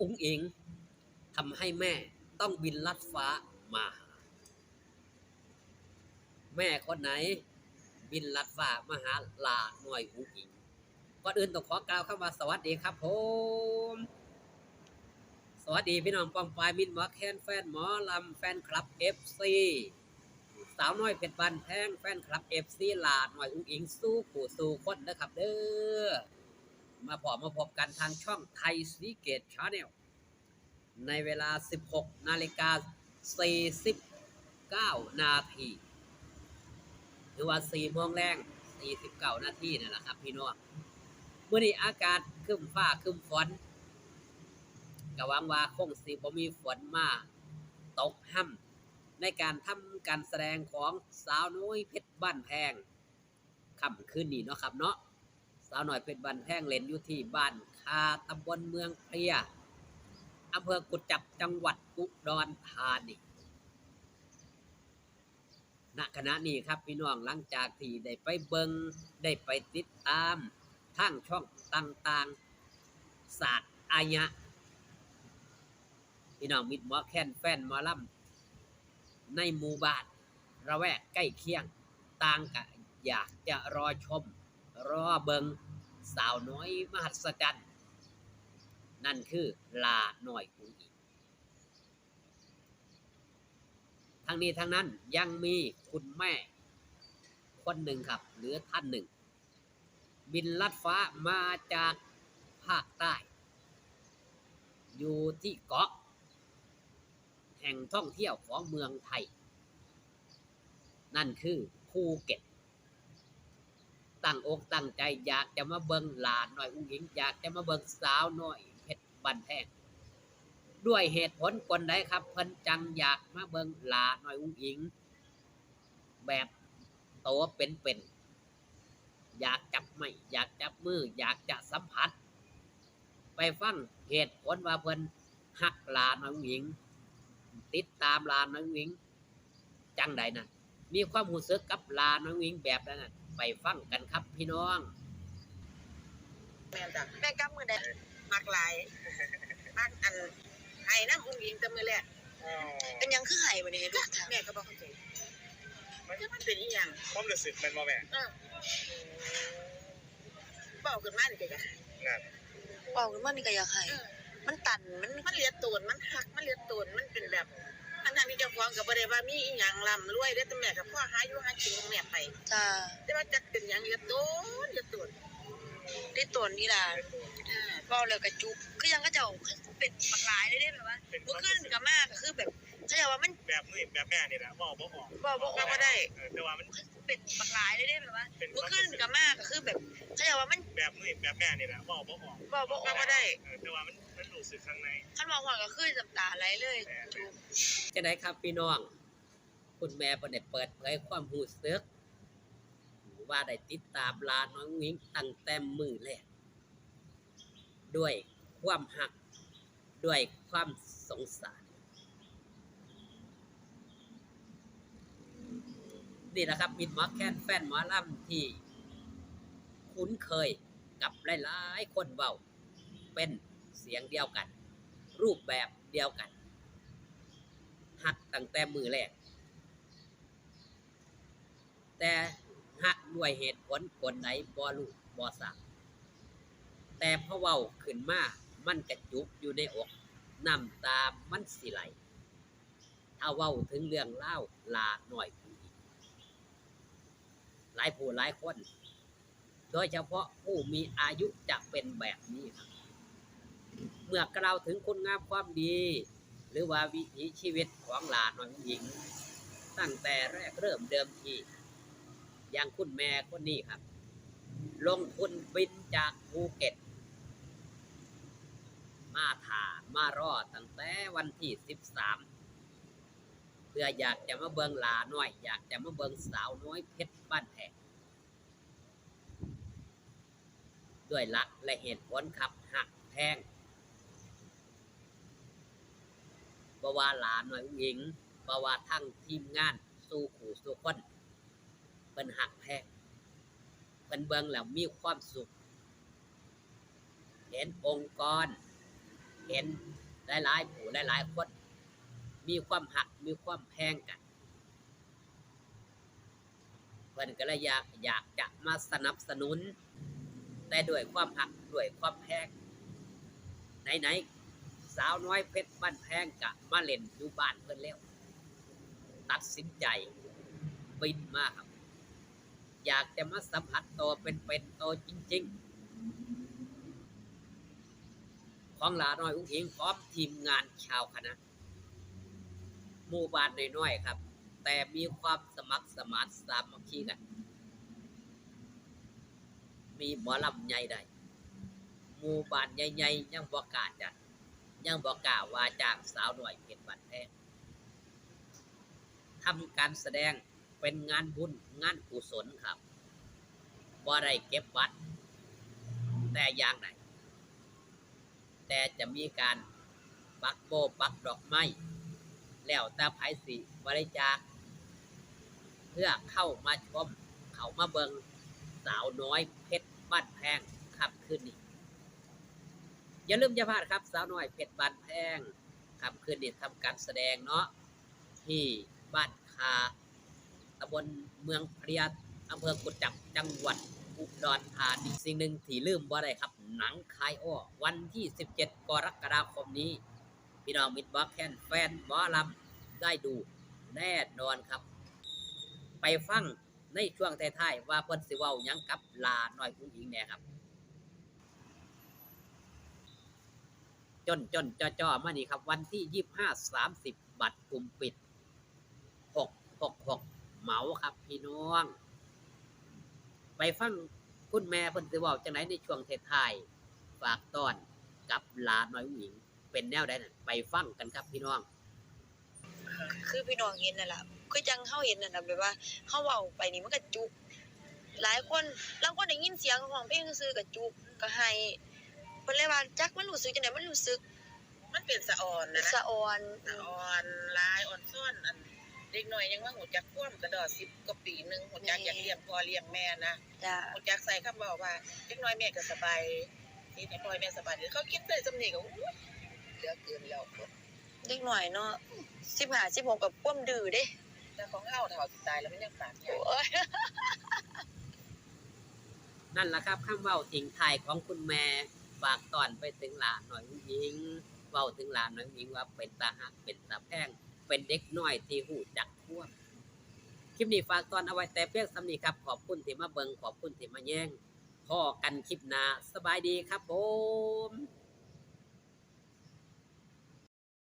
อุ๋งอิงทำให้แม่ต้องบินลัดฟ้ามาหาแม่คนไหนบินลัดฟ้ามาหาลาหน่อยอุ๋งอิงก่อนอื่นต้องขอกล่าวคำว่าสวัสดีครับผมสวัสดีพี่น้องปองปายมิตรหมอแคนแฟนหมอลำแฟนคลับ FC สาวน้อยเพชรบ้านแพงแฟนคลับ FC ลาหน่อยอุ๋งอิงสู้ผู้สู้คนนะครับเด้อมาพบกันทางช่องไทยซีเกตชาแนลในเวลา 16:49 นาทีหรือว่า 4 โมงแรง 49 นาทีนั่นแหละครับพี่น้องมื้อนี้อากาศครึ้มฟ้าครึ้มฝนก็หวังว่าคงสิบ่มีฝนมาตกห่ำในการทำการแสดงของสาวน้อยเพชรบ้านแพงค่ำคืนนี้เนาะครับเนาะสาวน้อยเพชรบ้านแพงเล่นอยู่ที่บ้านคาตำบลเมืองเพลียอำเภอกุดจับจังหวัดอุดรธานีณขณะนี้ครับพี่น้องหลังจากที่ได้ไปเบิงได้ไปติดตามทางช่องต่างๆศาสตร์อายะพี่น้องมิตรหมอแคนแฟนหมอลำในหมู่บ้านระแวกใกล้เคียงต่างก็อยากจะรอชมรอเบิงสาวน้อยมหัศจรรย์นั่นคือลาหน่อยอุ๋งอิงทั้งนี้ทั้งนั้นยังมีคุณแม่คนหนึ่งครับหรือท่านหนึ่งบินลัดฟ้ามาจากภาคใต้อยู่ที่เกาะแห่งท่องเที่ยวของเมืองไทยนั่นคือภูเก็ตตั้งอกตั้งใจอยากจะมาเบิงหลานหน่อยอุ๋งอิงอยากจะมาเบิงสาวน้อยเพชรบ้านแพงด้วยเหตุผลคนใดครับเพิ่นจังอยากมาเบิงหลานหน่อยอุ๋งอิงแบบโตเป็นอยากจับไม้อยากจับมืออยากจะสัมผัสไปฟังเหตุผลว่าเพิ่นฮักหลานหน่อยอุ๋งอิงติดตามหลานหน่อยอุ๋งอิงจังใดนั่นมีความรู้สึกกับหลานหน่อยอุ๋งอิงแบบนั้นไปฟังกันครับพี่น้องแม่นจ้ะแม่กำมือได้มักหลายมักอันไห้น้ำอุ้งอิงแต่มือแรกเป็นยังคือไห้วันนี้ลูกถามแม่ก็บอกเข้าใจมันเป็นอีหยังความรู้สึกมันบ่แม่บอกขึ้นมานี่ก็จะนั่นบอกกันว่านี่ก็อยากไห้มันตันมันเลียดตูนมันหักมันเลียดตูนมันเป็นแบบทั้งที่เจ้าของก็บ่ได้ว่ามีอีหยังร่ำรวยเด้อแต่แม่ก็พอหาอยู่หากินของแม่ไปจ้าแต่ว่าจักเป็นหยังเลียดตูนได้ตัวนี้ล่ะบอกเลยกระจุกคือยังก็เจ้าเป็นปักหลายได้แบบว่าเมื่อคืนก็มากก็คือแบบเขาจะว่ามันแบบมือแบบแม่นี่แหละบอกบ่ออกบอกบ่ได้แต่ว่ามันเป็นปักหลายได้แบบว่าเมื่อคืนก็มากก็คือแบบเขาจะว่ามันแบบมือแบบแม่นี่แหละบอกบ่ออกบ่ได้แต่ว่ามันรู้สึกข้างในคันมองว่าก็คือน้ำตาไหลเลยจุกจะได้ครับพี่น้องคุณแม่เพิ่นได้เปิดเผยความรู้สึกว่าได้ติดตามหลานน้องอุ๋งอิงตั้งแต่มื้อแรกด้วยความหักด้วยความสงสารนี่แหละครับมิตรหมอแคนแฟนหมอลำที่คุ้นเคยกับหลายๆคนเว้าเป็นเสียงเดียวกันรูปแบบเดียวกันหักตั้งแต่มือแรกแต่หักด้วยเหตุผลคนไหนบ่รู้บ่ทราบแต่พอเว้าขึ้นมามันกระจุกอยู่ในอกน้ำตามันสิไหลถ้าเว้าถึงเรื่องเล่าลาหน่อยหลายผู้หลายคนโดยเฉพาะผู้มีอายุจะเป็นแบบนี้ครับเมื่อกล่าวถึงคุณงามความดีหรือว่าวิถีชีวิตของหลานน้อยหญิงตั้งแต่แรกเริ่มเดิมทีอย่างคุณแม่คนนี้ครับลงทุนบินจากภูเก็ตมาถ่ามารอตั้งแต่วันที่13เพื่ออยากจะมาเบิงหลาน้อยอยากจะมาเบิงสาวน้อยเพชรบ้านแพงด้วยหลักและเหตุผลครับหักแพงบ่ว่าหลาน้อยอุ๋งอิงบ่ว่าทั้งทีมงานสู้ขู่สู้คนเพิ่นหักแพงเพิ่นเบิ่งแล้วมีความสุขเห็นองค์กรเห็ เห็นหลายๆผู้หลายๆคนมีความหักมีความแพงกันเพิ่นก็เลยอยากจะมาสนับสนุนแต่ด้วยความหักด้วยความแพงไหนๆสาวน้อยเพชรบ้านแพงกะมาเล่นอยู่บ้านเพิ่นแล้วตัดสินใจบินมาครับอยากจะมาสัมผัสตัวเป็นๆตัวจริงๆของหลาน้อยอุ้งอิงพร้อมทีมงานชาวคณะหมู่บ้านน้อยๆครับแต่มีความสมัครสมานสามัคคีกันมีหมอลำใหญ่ใดหมู่บ้านใหญ่ๆยังบ่กล้าจัดยังบ่กล้าว่าจ้างสาวน้อยเพชรบ้านแพงทำการแสดงเป็นงานบุญงานกุศลครับบ่ได้เก็บวัดแต่อย่างใดแต่จะมีการปักโบปักดอกไม้แล้วแต่ไผสิบริจาคเพื่อเข้ามาชมเข้ามาเบิงสาวน้อยเพชรบ้านแพงครับคืนนี้อย่าลืมอย่าพลาดครับสาวน้อยเพชรบ้านแพงครับคืนนี้ทำการแสดงเนาะที่บ้านคาตำบลเมืองเพลียอำเภอกุดจับจังหวัดอุดรธานีสิ่งหนึ่งที่ลืมบ่ได้ครับหนังคายอ้อวันที่17กรกฎาคมนี้พี่น้องมิตรบอกแคนแฟนหมอลำได้ดูแน่นอนครับไปฟังในช่วงท้ายๆว่าเพิ่นสิเว้าหยังกับลาน้อยผู้หญิงแน่ครับจนจ่อๆมานี่ครับวันที่25-30บัตรกลุ่มปิด666เหมาครับพี่น้องไปฟังคุณแม่เพิ่นสิเว้าจังไดในช่วงท้ายๆฝากต้อนกับลาน้อยผู้หญิงเป็นแนวใดนั่นไปฟังกันครับพี่น้อง คือพี่น้องเห็นนั่นล่ะคือจังเฮาเห็นนั่นน่ะแบบว่าเฮาเว้าไปนี่มันก็จุกหลายคนลางคนได้ยินเสียงของเพลงซื่อๆก็จุกก็ให้เพิ่นเลยว่าจักมันรู้สึกจังได๋มันรู้สึก มันเป็นสะออนนะ สะออน สะออนลายอ่อนซ่อนอันเด็กน้อยยังว่าหูจักความกระดอ10กว่าปีนึงหูจักอยากเลี้ยงพ่อเลี้ยงแม่นะ จ้ะ หูจักใส่คำเว้าว่าเด็กน้อยแม่ก็สบายที่ให้พ่อแม่สบายเขาคิดได้สำนี้ก็อุ๊ยเหลือเกินแล้วคน เด็กน้อยเนาะ15 16ก็ความดื้อเด้ แต่ของเฮาเฒ่าสิตายแล้วมันยังปากใหญ่ โอ้ย นั่นแหละครับคำเว้าทิ้งท้ายของคุณแม่ฝากตอนไปถึงหลานหน่อยผู้หญิงเว้าถึงหลานหน่อยผู้หญิงว่าเป็นตาหักเป็นตาแพงเป็นเด็กน้อยที่หูจักท่วมคลิปนี้ฝากตอนเอาไว้แต่เพียงสำนี้ครับขอบคุณที่มาเบิงขอบคุณที่มาแย่งพอกันคลิปหน้าสบายดีครับผม